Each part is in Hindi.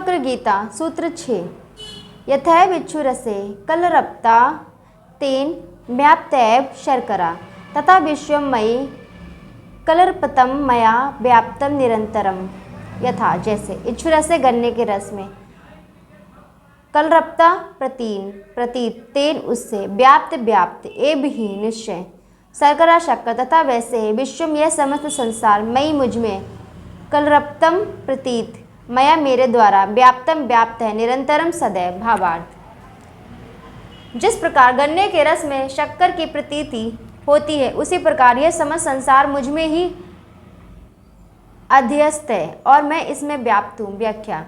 वक्र गीता सूत्र 6। यथैव इक्षुरसे कलरप्ता तेन व्याप्तैव शर्करा तथा विश्वं मयि कलरपतम मया व्याप्तम निरंतरम। यथा जैसे इक्षुरसे गन्ने के रस में, कलरप्ता प्रतीत तेन उससे, व्याप्त एव ही निश्चय, शर्करा शक्कर तथा वैसे ही विश्वम यह समस्त संसार, मई मुझ में, कलरप्तम प्रतीत मया मेरे द्वारा, व्याप्तम व्याप्त है, निरंतरम सदैव। भावार्थ, जिस प्रकार गन्ने के रस में शक्कर की प्रतीति होती है उसी प्रकार यह समस्त संसार मुझ में ही अध्यस्त है और मैं इसमें व्याप्त हूँ। व्याख्या,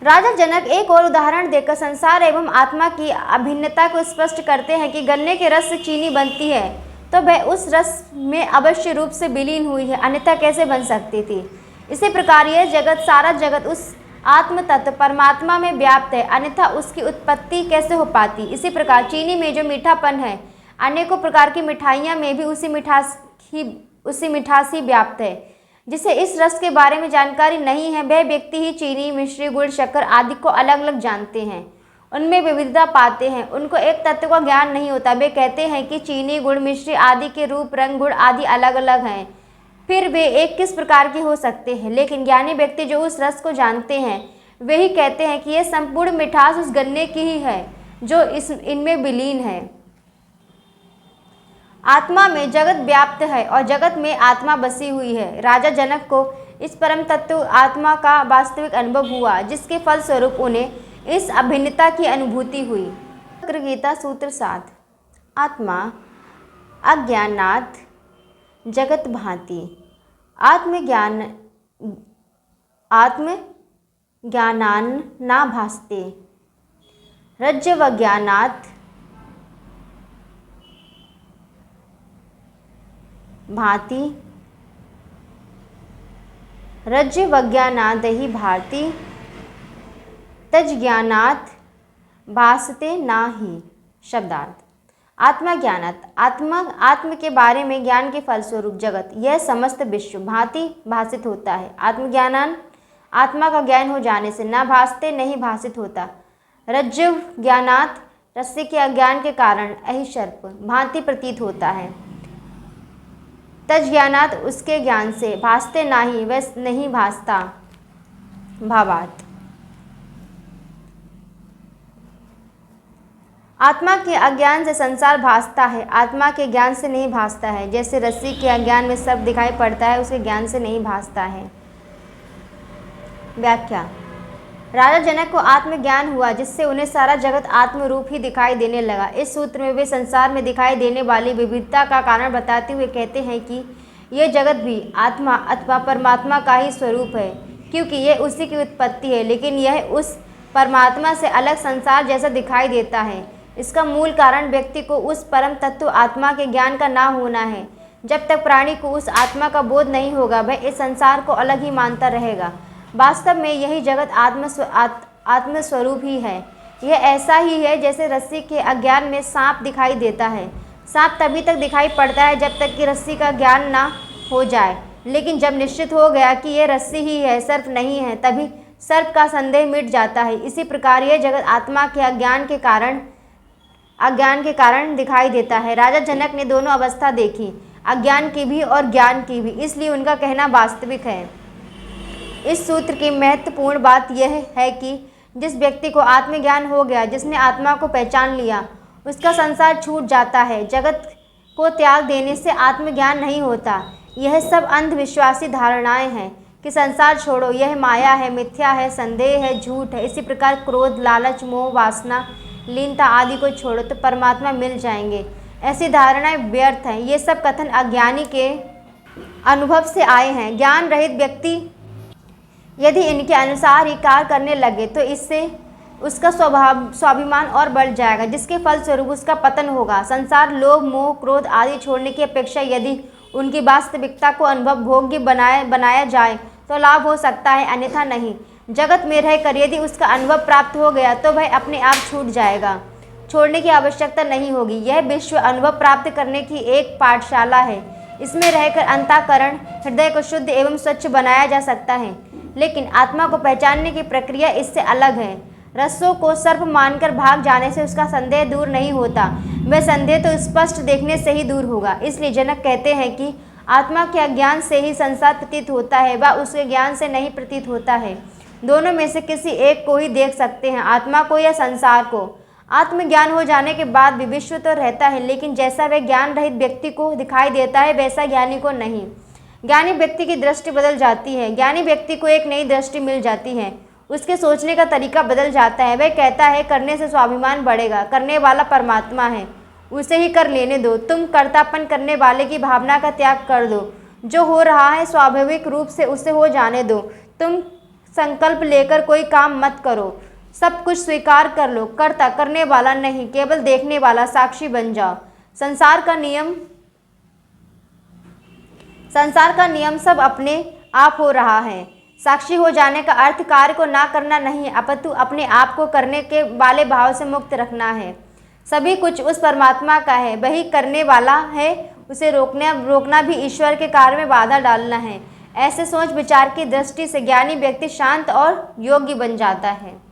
राजा जनक एक और उदाहरण देकर संसार एवं आत्मा की अभिन्नता को स्पष्ट करते हैं कि गन्ने के रस से चीनी बनती है तो वह उस रस में अवश्य रूप से विलीन हुई है, अन्यथा कैसे बन सकती थी। इसी प्रकार यह जगत, सारा जगत उस आत्म तत्व परमात्मा में व्याप्त है, अन्यथा उसकी उत्पत्ति कैसे हो पाती। इसी प्रकार चीनी में जो मीठापन है, अनेकों प्रकार की मिठाइयाँ में भी उसी मिठास ही व्याप्त है। जिसे इस रस के बारे में जानकारी नहीं है वह व्यक्ति ही चीनी, मिश्री, गुड़, शक्कर आदि को अलग अलग जानते हैं, उनमें विविधता पाते हैं, उनको एक तत्व का ज्ञान नहीं होता। वे कहते हैं कि चीनी, गुड़, मिश्री आदि के रूप, रंग, गुण आदि अलग अलग हैं, फिर वे एक किस प्रकार के हो सकते हैं। लेकिन ज्ञानी व्यक्ति जो उस रस को जानते हैं वे ही कहते हैं कि यह संपूर्ण मिठास उस गन्ने की ही है जो इनमें विलीन है। आत्मा में जगत व्याप्त है और जगत में आत्मा बसी हुई है। राजा जनक को इस परम तत्व आत्मा का वास्तविक अनुभव हुआ, जिसके फलस्वरूप उन्हें इस अभिन्नता की अनुभूति हुई। वक्र गीता सूत्र 7। आत्मा अज्ञानात् जगत भांति, आत्मज्ञानान् न भासते, रज्ज्वज्ञानात् भाति, रज्ज्वज्ञानात् ही भाति, तज्ज्ञानात् भासते न ही। शब्दार्थ, आत्मा ज्ञानात्, आत्म के बारे में ज्ञान के फलस्वरूप जगत, यह समस्त विश्व भांति भासित होता है। आत्मज्ञानान, आत्मा का ज्ञान हो जाने से न भासते, नहीं भासित होता। रज्जु ज्ञानात्, रस्सी के अज्ञान के कारण अहिसर्प भांति प्रतीत होता है। तज्ज्ञानात्, उसके ज्ञान से, भासते नाही, वह नहीं भासता। भावार्थ, आत्मा के अज्ञान से संसार भासता है, आत्मा के ज्ञान से नहीं भासता है। जैसे रस्सी के अज्ञान में सर्प दिखाई पड़ता है, उसके ज्ञान से नहीं भासता है। व्याख्या, राजा जनक को आत्मज्ञान हुआ जिससे उन्हें सारा जगत आत्म रूप ही दिखाई देने लगा। इस सूत्र में वे संसार में दिखाई देने वाली विविधता का कारण बताते हुए कहते हैं कि यह जगत भी आत्मा अथवा परमात्मा का ही स्वरूप है, क्योंकि यह उसी की उत्पत्ति है, लेकिन यह उस परमात्मा से अलग संसार जैसा दिखाई देता है। इसका मूल कारण व्यक्ति को उस परम तत्व आत्मा के ज्ञान का ना होना है। जब तक प्राणी को उस आत्मा का बोध नहीं होगा वह इस संसार को अलग ही मानता रहेगा। वास्तव में यही जगत आत्मस्वरूप ही है। यह ऐसा ही है जैसे रस्सी के अज्ञान में सांप दिखाई देता है। सांप तभी तक दिखाई पड़ता है जब तक कि रस्सी का ज्ञान ना हो जाए, लेकिन जब निश्चित हो गया कि यह रस्सी ही है, सर्प नहीं है, तभी सर्प का संदेह मिट जाता है। इसी प्रकार यह जगत आत्मा के अज्ञान के कारण दिखाई देता है। राजा जनक ने दोनों अवस्था देखी, अज्ञान की भी और ज्ञान की भी, इसलिए उनका कहना वास्तविक है। इस सूत्र की महत्वपूर्ण बात यह है कि जिस व्यक्ति को आत्मज्ञान हो गया, जिसने आत्मा को पहचान लिया, उसका संसार छूट जाता है। जगत को त्याग देने से आत्मज्ञान नहीं होता। यह सब अंधविश्वासी धारणाएं हैं कि संसार छोड़ो, यह माया है, मिथ्या है, संदेह है, झूठ है। इसी प्रकार क्रोध, लालच, मोह, वासना, लीनता आदि को छोड़ो तो परमात्मा मिल जाएंगे। ऐसी धारणाएं व्यर्थ हैं। ये सब कथन अज्ञानी के अनुभव से आए हैं। ज्ञान रहित व्यक्ति यदि इनके अनुसार ही कार्य करने लगे तो इससे उसका स्वाभिमान और बढ़ जाएगा, जिसके फलस्वरूप उसका पतन होगा। संसार, लोभ, मोह, क्रोध आदि छोड़ने की अपेक्षा यदि उनकी वास्तविकता को अनुभव भोग्य बनाया जाए तो लाभ हो सकता है, अन्यथा नहीं। जगत में रहकर यदि उसका अनुभव प्राप्त हो गया तो वह अपने आप छूट जाएगा, छोड़ने की आवश्यकता नहीं होगी। यह विश्व अनुभव प्राप्त करने की एक पाठशाला है। इसमें रहकर अंतःकरण, हृदय को शुद्ध एवं स्वच्छ बनाया जा सकता है। लेकिन आत्मा को पहचानने की प्रक्रिया इससे अलग है। रस्सों को सर्प मानकर भाग जाने से उसका संदेह दूर नहीं होता, वह संदेह तो स्पष्ट देखने से ही दूर होगा। इसलिए जनक कहते हैं कि आत्मा के अज्ञान से ही संसार प्रतीत होता है, वह उसके ज्ञान से नहीं प्रतीत होता है। दोनों में से किसी एक को ही देख सकते हैं, आत्मा को या संसार को। आत्मज्ञान हो जाने के बाद भी विश्व तो रहता है, लेकिन जैसा वह ज्ञान रहित व्यक्ति को दिखाई देता है वैसा ज्ञानी को नहीं। ज्ञानी व्यक्ति की दृष्टि बदल जाती है, ज्ञानी व्यक्ति को एक नई दृष्टि मिल जाती है, उसके सोचने का तरीका बदल जाता है। वह कहता है करने से स्वाभिमान बढ़ेगा, करने वाला परमात्मा है, उसे ही कर लेने दो। तुम कर्तापन करने वाले की भावना का त्याग कर दो, जो हो रहा है स्वाभाविक रूप से उसे हो जाने दो। तुम संकल्प लेकर कोई काम मत करो, सब कुछ स्वीकार कर लो। कर्ता करने वाला नहीं, केवल देखने वाला, साक्षी बन जाओ। संसार का नियम सब अपने आप हो रहा है। साक्षी हो जाने का अर्थ कार्य को ना करना नहीं है, अपितु अपने आप को करने के वाले भाव से मुक्त रखना है। सभी कुछ उस परमात्मा का है, वही करने वाला है, उसे रोकना भी ईश्वर के कार्य में बाधा डालना है। ऐसे सोच विचार की दृष्टि से ज्ञानी व्यक्ति शांत और योग्य बन जाता है।